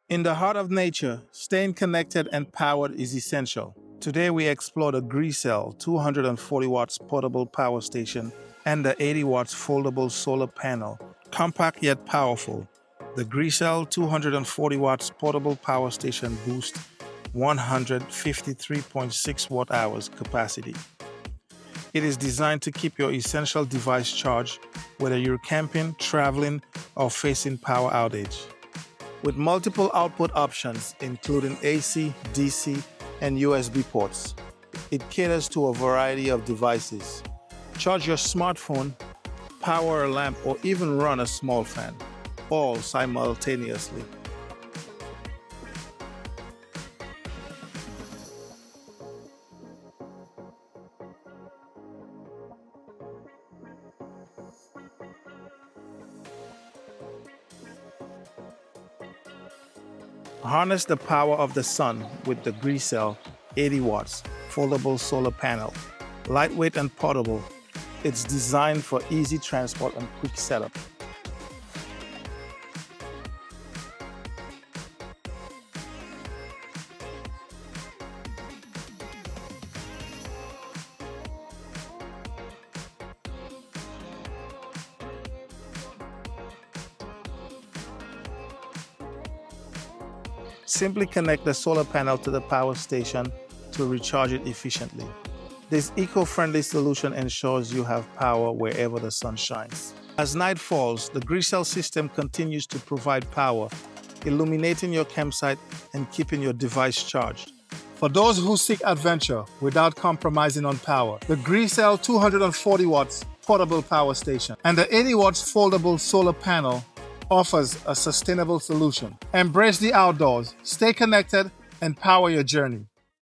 In the heart of nature, staying connected and powered is essential. Today we explore the GRECELL 240 watts portable power station and the 80 watts foldable solar panel. Compact yet powerful, the GRECELL 240 watts portable power station boasts 153.6 watt hours capacity. It is designed to keep your essential device charged whether you're camping, traveling, or facing power outage. With multiple output options, including AC, DC, and USB ports, it caters to a variety of devices. Charge your smartphone, power a lamp, or even run a small fan, all simultaneously. Harness the power of the sun with the GRECELL 80 watts foldable solar panel. Lightweight and portable, it's designed for easy transport and quick setup. Simply connect the solar panel to the power station to recharge it efficiently. This eco-friendly solution ensures you have power wherever the sun shines. As night falls, the GRECELL system continues to provide power, illuminating your campsite and keeping your device charged. For those who seek adventure without compromising on power, the GRECELL 240 watts portable power station and the 80 watts foldable solar panel offers a sustainable solution. Embrace the outdoors, stay connected, and power your journey.